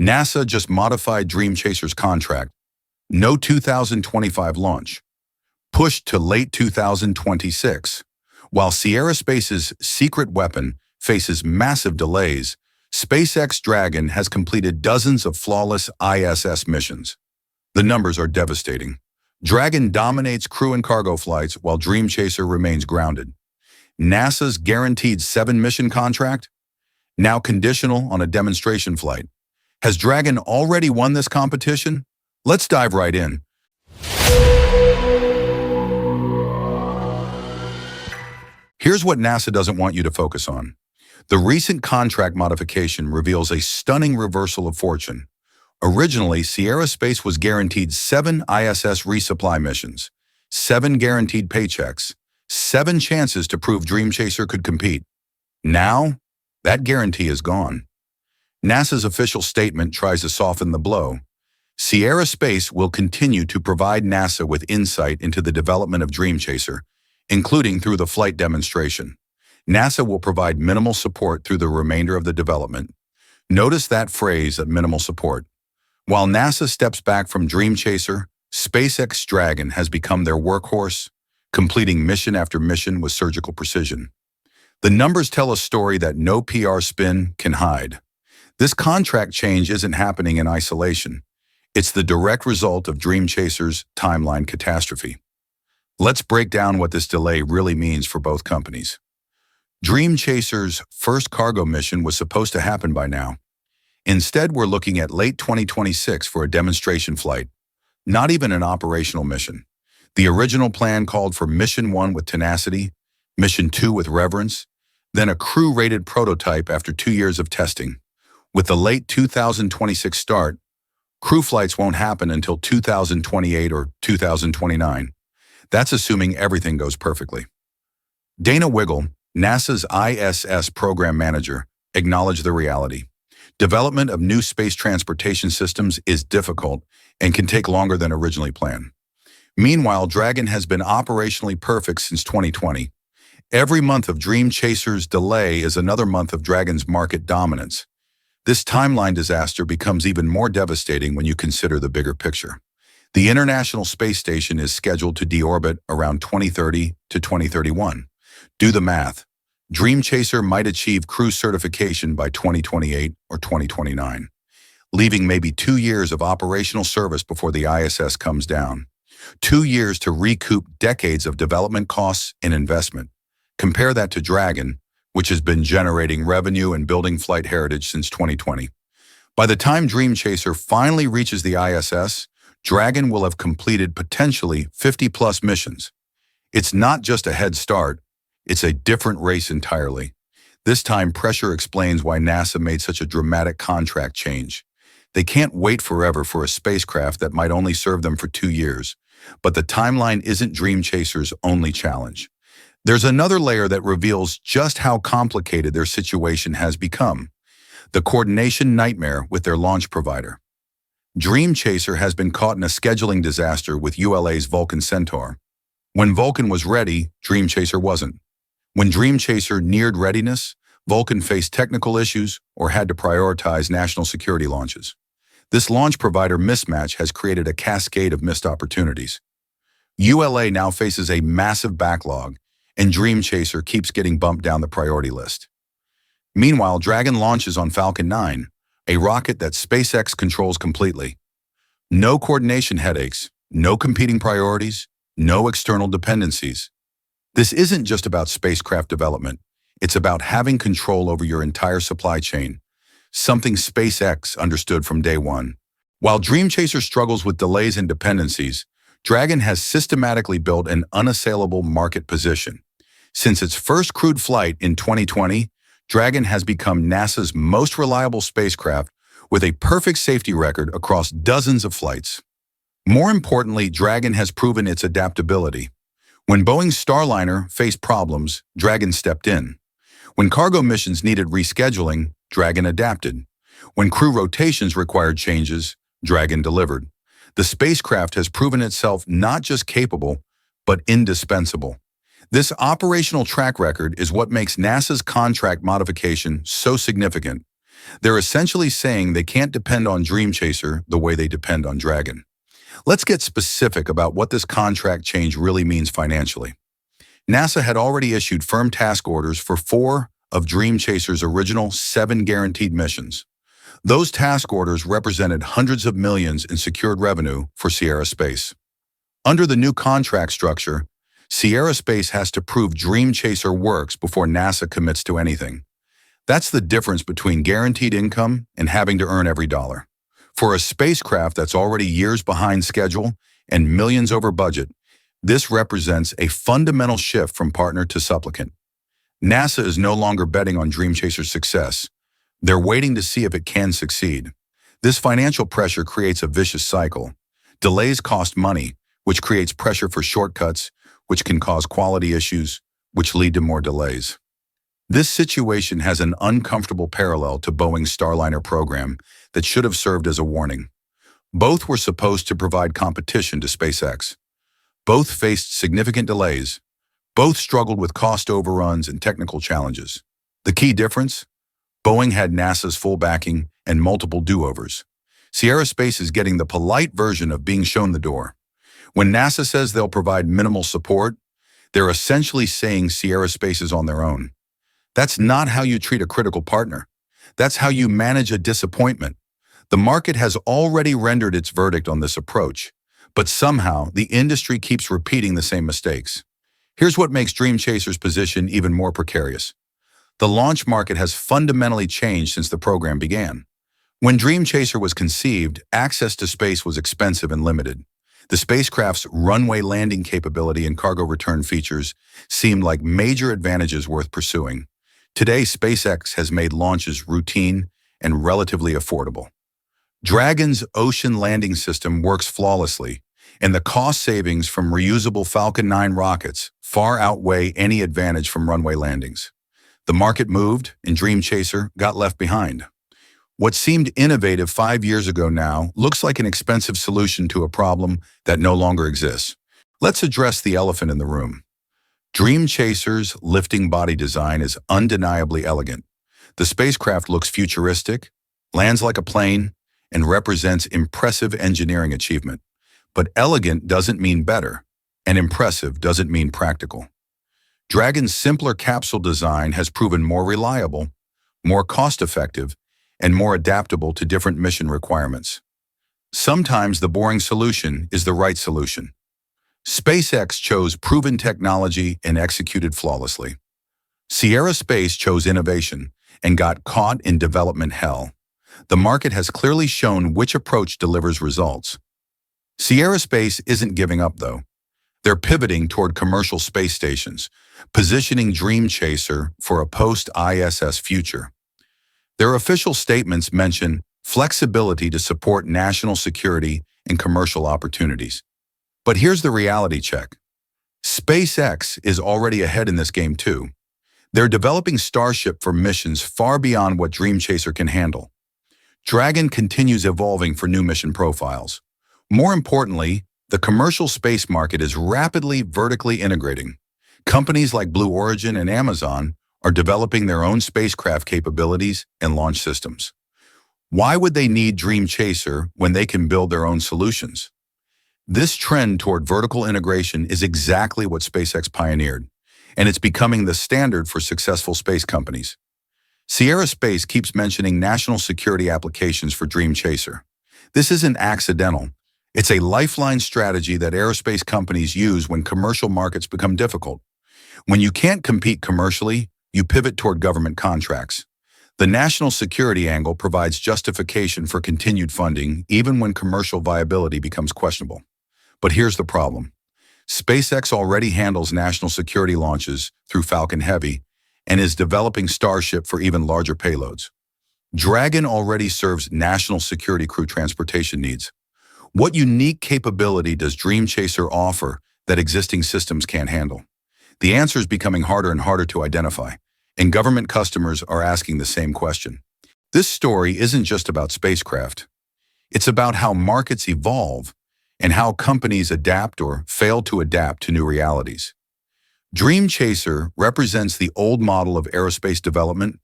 NASA just modified DreamChaser's contract. No 2025 launch. Pushed to late 2026. While Sierra Space's secret weapon faces massive delays, SpaceX Dragon has completed dozens of flawless ISS missions. The numbers are devastating. Dragon dominates crew and cargo flights while DreamChaser remains grounded. NASA's guaranteed 7-mission contract? Now conditional on a demonstration flight. Has Dragon already won this competition? Let's dive right in. Here's what NASA doesn't want you to focus on. The recent contract modification reveals a stunning reversal of fortune. Originally, Sierra Space was guaranteed 7 ISS resupply missions, 7 guaranteed paychecks, 7 chances to prove DreamChaser could compete. Now, that guarantee is gone. NASA's official statement tries to soften the blow. Sierra Space will continue to provide NASA with insight into the development of DreamChaser, including through the flight demonstration. NASA will provide minimal support through the remainder of the development. Notice that phrase, at minimal support. While NASA steps back from DreamChaser, SpaceX Dragon has become their workhorse, completing mission after mission with surgical precision. The numbers tell a story that no PR spin can hide. This contract change isn't happening in isolation. It's the direct result of DreamChaser's timeline catastrophe. Let's break down what this delay really means for both companies. DreamChaser's first cargo mission was supposed to happen by now. Instead, we're looking at late 2026 for a demonstration flight, not even an operational mission. The original plan called for Mission 1 with tenacity, Mission 2 with reverence, then a crew-rated prototype after 2 years of testing. With the late 2026 start, crew flights won't happen until 2028 or 2029. That's assuming everything goes perfectly. Dana Wiggle, NASA's ISS program manager, acknowledged the reality. Development of new space transportation systems is difficult and can take longer than originally planned. Meanwhile, Dragon has been operationally perfect since 2020. Every month of DreamChaser's delay is another month of Dragon's market dominance. This timeline disaster becomes even more devastating when you consider the bigger picture. The International Space Station is scheduled to deorbit around 2030 to 2031. Do the math. DreamChaser might achieve crew certification by 2028 or 2029, leaving maybe 2 years of operational service before the ISS comes down. 2 years to recoup decades of development costs and investment. Compare that to Dragon, which has been generating revenue and building flight heritage since 2020. By the time DreamChaser finally reaches the ISS, Dragon will have completed potentially 50-plus missions. It's not just a head start, it's a different race entirely. This time, pressure explains why NASA made such a dramatic contract change. They can't wait forever for a spacecraft that might only serve them for 2 years. But the timeline isn't DreamChaser's only challenge. There's another layer that reveals just how complicated their situation has become: the coordination nightmare with their launch provider. DreamChaser has been caught in a scheduling disaster with ULA's Vulcan Centaur. When Vulcan was ready, DreamChaser wasn't. When DreamChaser neared readiness, Vulcan faced technical issues or had to prioritize national security launches. This launch provider mismatch has created a cascade of missed opportunities. ULA now faces a massive backlog, and DreamChaser keeps getting bumped down the priority list. Meanwhile, Dragon launches on Falcon 9, a rocket that SpaceX controls completely. No coordination headaches, no competing priorities, no external dependencies. This isn't just about spacecraft development. It's about having control over your entire supply chain, something SpaceX understood from day one. While DreamChaser struggles with delays and dependencies, Dragon has systematically built an unassailable market position. Since its first crewed flight in 2020, Dragon has become NASA's most reliable spacecraft with a perfect safety record across dozens of flights. More importantly, Dragon has proven its adaptability. When Boeing's Starliner faced problems, Dragon stepped in. When cargo missions needed rescheduling, Dragon adapted. When crew rotations required changes, Dragon delivered. The spacecraft has proven itself not just capable, but indispensable. This operational track record is what makes NASA's contract modification so significant. They're essentially saying they can't depend on DreamChaser the way they depend on Dragon. Let's get specific about what this contract change really means financially. NASA had already issued firm task orders for 4 of DreamChaser's original 7 guaranteed missions. Those task orders represented hundreds of millions in secured revenue for Sierra Space. Under the new contract structure, Sierra Space has to prove DreamChaser works before NASA commits to anything. That's the difference between guaranteed income and having to earn every dollar. For a spacecraft that's already years behind schedule and millions over budget, this represents a fundamental shift from partner to supplicant. NASA is no longer betting on DreamChaser's success. They're waiting to see if it can succeed. This financial pressure creates a vicious cycle. Delays cost money, which creates pressure for shortcuts, which can cause quality issues, which lead to more delays. This situation has an uncomfortable parallel to Boeing's Starliner program that should have served as a warning. Both were supposed to provide competition to SpaceX. Both faced significant delays. Both struggled with cost overruns and technical challenges. The key difference? Boeing had NASA's full backing and multiple do-overs. Sierra Space is getting the polite version of being shown the door. When NASA says they'll provide minimal support, they're essentially saying Sierra Space is on their own. That's not how you treat a critical partner. That's how you manage a disappointment. The market has already rendered its verdict on this approach, but somehow the industry keeps repeating the same mistakes. Here's what makes DreamChaser's position even more precarious. The launch market has fundamentally changed since the program began. When DreamChaser was conceived, access to space was expensive and limited. The spacecraft's runway landing capability and cargo return features seemed like major advantages worth pursuing. Today, SpaceX has made launches routine and relatively affordable. Dragon's ocean landing system works flawlessly, and the cost savings from reusable Falcon 9 rockets far outweigh any advantage from runway landings. The market moved, and DreamChaser got left behind. What seemed innovative 5 years ago now looks like an expensive solution to a problem that no longer exists. Let's address the elephant in the room. DreamChaser's lifting body design is undeniably elegant. The spacecraft looks futuristic, lands like a plane, and represents impressive engineering achievement. But elegant doesn't mean better, and impressive doesn't mean practical. Dragon's simpler capsule design has proven more reliable, more cost-effective, and more adaptable to different mission requirements. Sometimes the boring solution is the right solution. SpaceX chose proven technology and executed flawlessly. Sierra Space chose innovation and got caught in development hell. The market has clearly shown which approach delivers results. Sierra Space isn't giving up, though. They're pivoting toward commercial space stations, positioning DreamChaser for a post-ISS future. Their official statements mention flexibility to support national security and commercial opportunities. But here's the reality check. SpaceX is already ahead in this game too. They're developing Starship for missions far beyond what DreamChaser can handle. Dragon continues evolving for new mission profiles. More importantly, the commercial space market is rapidly vertically integrating. Companies like Blue Origin and Amazon are developing their own spacecraft capabilities and launch systems. Why would they need DreamChaser when they can build their own solutions? This trend toward vertical integration is exactly what SpaceX pioneered, and it's becoming the standard for successful space companies. Sierra Space keeps mentioning national security applications for DreamChaser. This isn't accidental. It's a lifeline strategy that aerospace companies use when commercial markets become difficult. When you can't compete commercially, you pivot toward government contracts. The national security angle provides justification for continued funding even when commercial viability becomes questionable. But here's the problem. SpaceX already handles national security launches through Falcon Heavy and is developing Starship for even larger payloads. Dragon already serves national security crew transportation needs. What unique capability does DreamChaser offer that existing systems can't handle? The answer is becoming harder and harder to identify, and government customers are asking the same question. This story isn't just about spacecraft. It's about how markets evolve and how companies adapt or fail to adapt to new realities. DreamChaser represents the old model of aerospace development: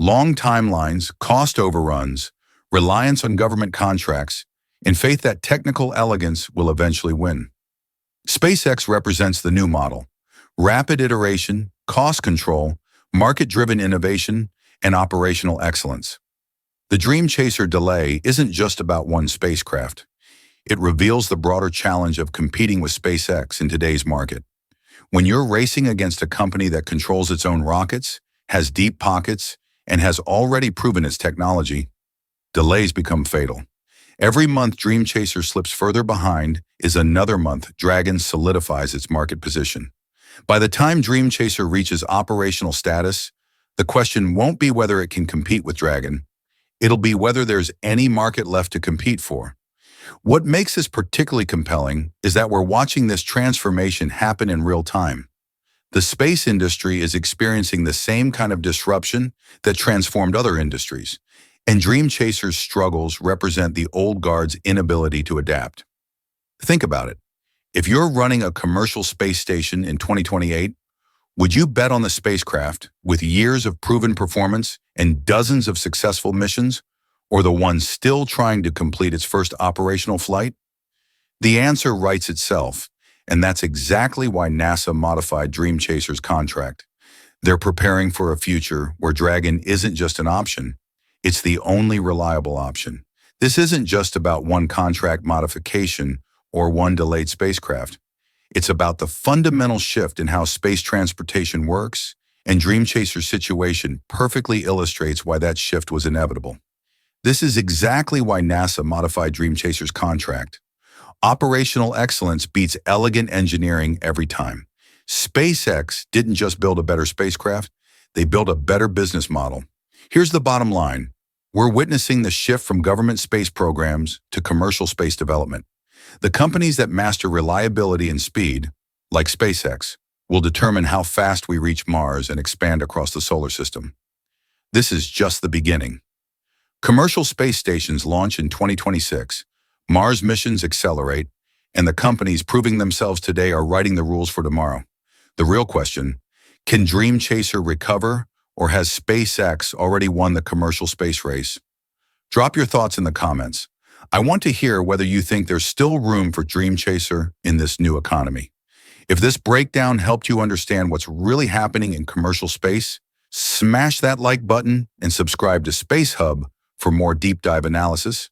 Long timelines, cost overruns, reliance on government contracts, and faith that technical elegance will eventually win. SpaceX represents the new model: rapid iteration, cost control, market-driven innovation, and operational excellence. The DreamChaser delay isn't just about one spacecraft. It reveals the broader challenge of competing with SpaceX in today's market. When you're racing against a company that controls its own rockets, has deep pockets, and has already proven its technology, delays become fatal. Every month DreamChaser slips further behind is another month Dragon solidifies its market position. By the time DreamChaser reaches operational status, the question won't be whether it can compete with Dragon. It'll be whether there's any market left to compete for. What makes this particularly compelling is that we're watching this transformation happen in real time. The space industry is experiencing the same kind of disruption that transformed other industries, and DreamChaser's struggles represent the old guard's inability to adapt. Think about it. If you're running a commercial space station in 2028, would you bet on the spacecraft with years of proven performance and dozens of successful missions, or the one still trying to complete its first operational flight? The answer writes itself, and that's exactly why NASA modified DreamChaser's contract. They're preparing for a future where Dragon isn't just an option, it's the only reliable option. This isn't just about one contract modification or one delayed spacecraft. It's about the fundamental shift in how space transportation works, and DreamChaser's situation perfectly illustrates why that shift was inevitable. This is exactly why NASA modified DreamChaser's contract. Operational excellence beats elegant engineering every time. SpaceX didn't just build a better spacecraft, they built a better business model. Here's the bottom line. We're witnessing the shift from government space programs to commercial space development. The companies that master reliability and speed, like SpaceX, will determine how fast we reach Mars and expand across the solar system. This is just the beginning. Commercial space stations launch in 2026, Mars missions accelerate, and the companies proving themselves today are writing the rules for tomorrow. The real question, can DreamChaser recover, or has SpaceX already won the commercial space race? Drop your thoughts in the comments. I want to hear whether you think there's still room for DreamChaser in this new economy. If this breakdown helped you understand what's really happening in commercial space, smash that like button and subscribe to Space Hub for more deep dive analysis.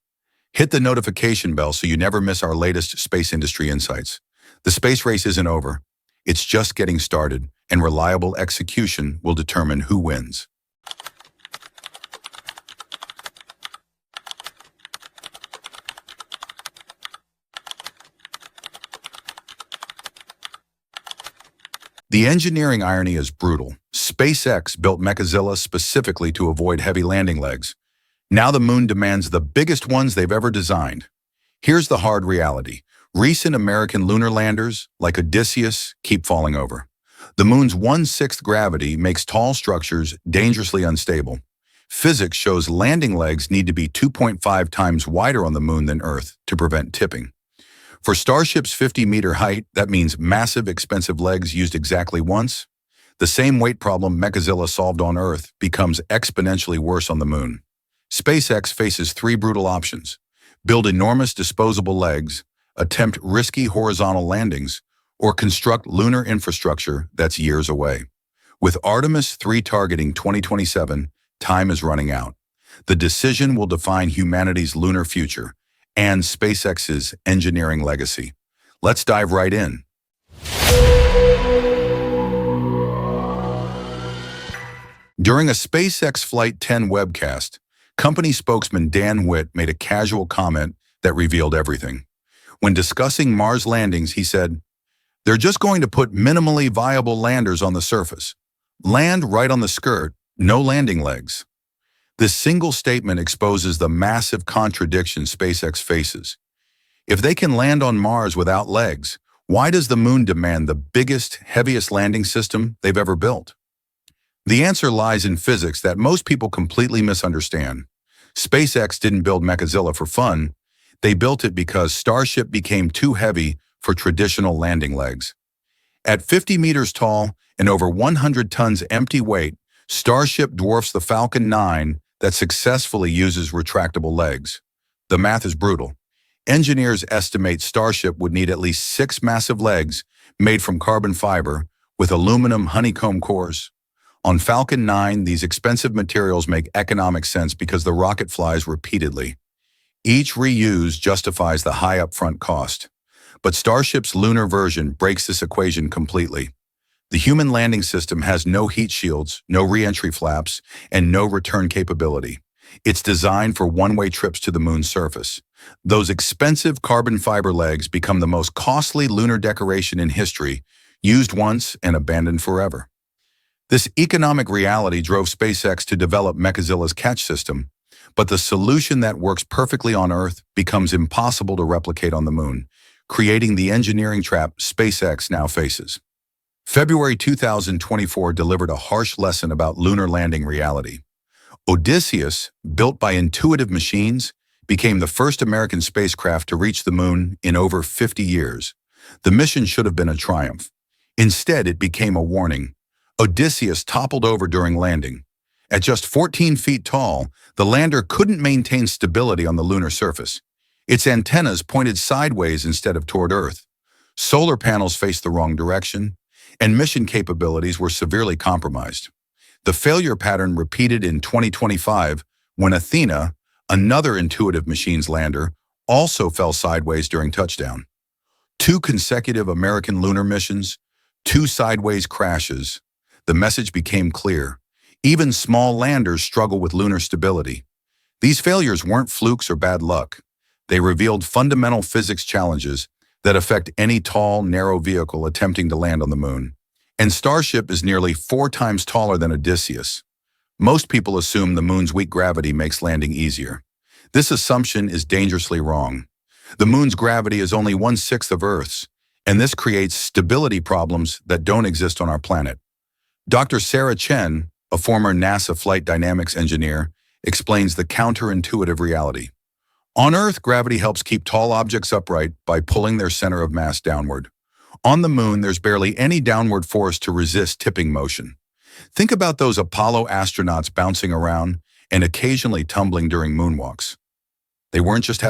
Hit the notification bell so you never miss our latest space industry insights. The space race isn't over. It's just getting started, and reliable execution will determine who wins. The engineering irony is brutal. SpaceX built Mechazilla specifically to avoid heavy landing legs. Now the moon demands the biggest ones they've ever designed. Here's the hard reality. Recent American lunar landers, like Odysseus, keep falling over. The moon's 1/6 gravity makes tall structures dangerously unstable. Physics shows landing legs need to be 2.5 times wider on the moon than Earth to prevent tipping. For Starship's 50-meter height, that means massive, expensive legs used exactly once. The same weight problem Mechazilla solved on Earth becomes exponentially worse on the moon. SpaceX faces three brutal options: build enormous disposable legs, attempt risky horizontal landings, or construct lunar infrastructure that's years away. With Artemis 3 targeting 2027, time is running out. The decision will define humanity's lunar future and SpaceX's engineering legacy. Let's dive right in. During a SpaceX Flight 10 webcast, company spokesman Dan Witt made a casual comment that revealed everything. When discussing Mars landings, he said, "They're just going to put minimally viable landers on the surface. Land right on the skirt, no landing legs." This single statement exposes the massive contradiction SpaceX faces. If they can land on Mars without legs, why does the moon demand the biggest, heaviest landing system they've ever built? The answer lies in physics that most people completely misunderstand. SpaceX didn't build Mechazilla for fun. They built it because Starship became too heavy for traditional landing legs. At 50 meters tall and over 100 tons empty weight, Starship dwarfs the Falcon 9 that successfully uses retractable legs. The math is brutal. Engineers estimate Starship would need at least 6 massive legs made from carbon fiber with aluminum honeycomb cores. On Falcon 9, these expensive materials make economic sense because the rocket flies repeatedly. Each reuse justifies the high upfront cost. But Starship's lunar version breaks this equation completely. The human landing system has no heat shields, no re-entry flaps, and no return capability. It's designed for one-way trips to the moon's surface. Those expensive carbon fiber legs become the most costly lunar decoration in history, used once and abandoned forever. This economic reality drove SpaceX to develop Mechazilla's catch system, but the solution that works perfectly on Earth becomes impossible to replicate on the moon, creating the engineering trap SpaceX now faces. February 2024 delivered a harsh lesson about lunar landing reality. Odysseus, built by Intuitive Machines, became the first American spacecraft to reach the moon in over 50 years. The mission should have been a triumph. Instead, it became a warning. Odysseus toppled over during landing. At just 14 feet tall, the lander couldn't maintain stability on the lunar surface. Its antennas pointed sideways instead of toward Earth. Solar panels faced the wrong direction, and mission capabilities were severely compromised. The failure pattern repeated in 2025 when Athena, another Intuitive Machines lander, also fell sideways during touchdown. 2 consecutive American lunar missions, 2 sideways crashes. The message became clear. Even small landers struggle with lunar stability. These failures weren't flukes or bad luck. They revealed fundamental physics challenges that affect any tall, narrow vehicle attempting to land on the moon. And Starship is nearly 4 times taller than Odysseus. Most people assume the moon's weak gravity makes landing easier. This assumption is dangerously wrong. The moon's gravity is only 1/6 of Earth's, and this creates stability problems that don't exist on our planet. Dr. Sarah Chen, a former NASA flight dynamics engineer, explains the counterintuitive reality. On Earth, gravity helps keep tall objects upright by pulling their center of mass downward. On the moon, there's barely any downward force to resist tipping motion. Think about those Apollo astronauts bouncing around and occasionally tumbling during moonwalks. They weren't just having